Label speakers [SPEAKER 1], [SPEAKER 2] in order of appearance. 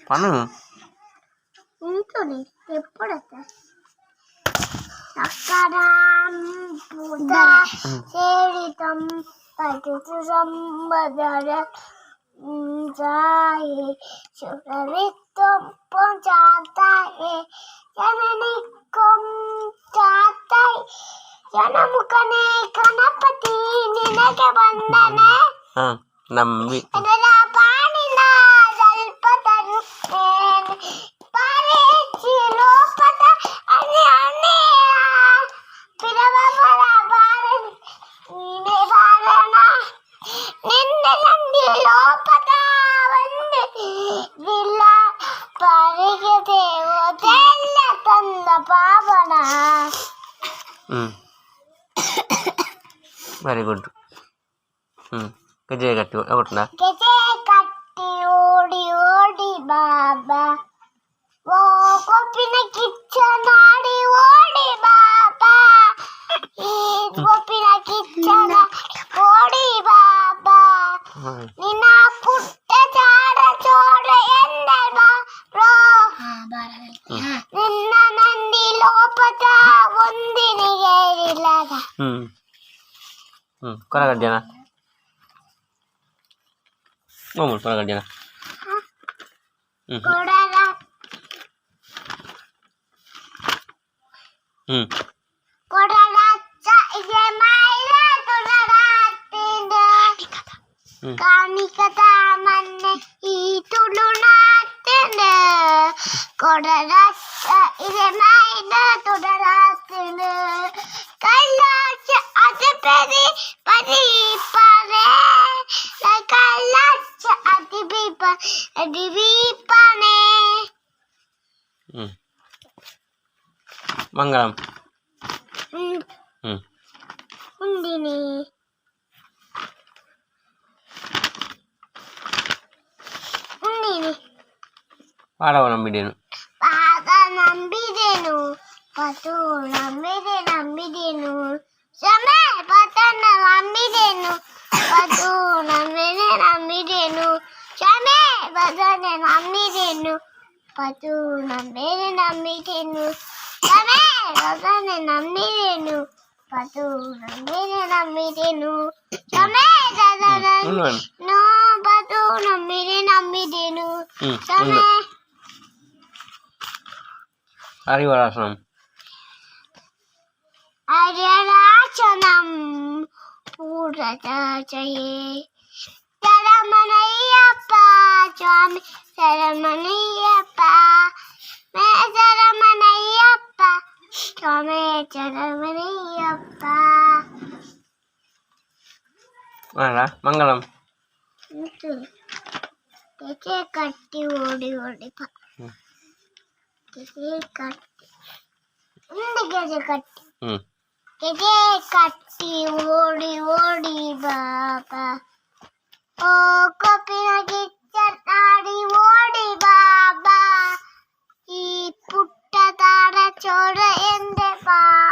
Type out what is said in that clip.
[SPEAKER 1] పను
[SPEAKER 2] ఉంటుంది ఎప్పుడైతే సక్కరం సేవితం పఠితు సంబదర జాయే శుభవిత్వం పొంచాతాయే జననికం చాతాయే జనముఖనే గణపతి నినಗೆ ವಂದನೆ
[SPEAKER 1] ನಂಬಿ
[SPEAKER 2] ಪಾಣಿನ ಜಲ್ಪತರು ಪಾರೇಜಿ ಲೋಪದ ಅನೆ ಅನೆ ಪಿರವರ ಬಾರನಿ ನೀನೆ ಬಾರಣ ನಿನ್ನೆ ನಂದಿ ಲೋಪದ ಒಂದೆ ವಿಲ್ಲ ಪಾರಿಗೆ ದೇವತೆಲ್ಲ ತಂದ ಪಾವನ.
[SPEAKER 1] Very good. గజే కట్టి ఒకటినా
[SPEAKER 2] గజే కట్టి ఓడి ఓడి బాబా ఓ కొప్పిన కిచ్చనాడి ఓడి బాబా ఈ కొప్పిన కిచ్చన ఓడి బాబా నిన్న పుట్ట చాడ చోడ ఎందర్ బ్రో నిన్న నంది లోపత ಒಂದಿನಿ ಗೇರಿಲ್ಲದ
[SPEAKER 1] కొరగడ్డేనా మామూలు కొరగడ్డేనా
[SPEAKER 2] కొడరా కొడరాచ్చ ఇదే మైరా తులరాతింద కానికత మన్నే ఈ తులునాతింద కొడరాచ్చ ఇదే మైరా తులరాతింద కైలాస అతిపరి పరిపరే కైలాస అతివిపనే
[SPEAKER 1] మంగళం
[SPEAKER 2] ఉందిని ఉందిని
[SPEAKER 1] పాడవ నంబిడేను
[SPEAKER 2] పాద నంబిడేను పతు నంబిడేను ಸಮೇ ಪತನ ನಂಬಿದೆನು ಪತು ನಂಬಿದೆನು ಸಮೇ ಪತನ ನಂಬಿದೆನು ಪತು ನಂಬಿದೆನು ಸಮೇ ಪತನ ನಂಬಿದೆನು ಪತು ನಂಬಿದೆನು ಸಮೇ ಪತನ ನೋ ಪತು ನಂಬಿದೆನು ಸಮೇ
[SPEAKER 1] హరివరాసనం
[SPEAKER 2] అర్యరాచనం పూరచాచయే శరమణయ్యప్ప స్వామి శరమణయ్యప్ప మే శరమణయ్యప్ప స్వామి శరమణయ్యప్ప
[SPEAKER 1] మంగళం
[SPEAKER 2] తెచ్చే కట్టి ఓడి ఓడి తెచ్చే కట్టి ఉంది గజ కట్టి గజే కట్టి ఓడి ఓడి బాబా ఓ కొప్పిన గిచ్చనాడి ఓడి బాబా ఈ పుట్ట తార చోడ ఎందే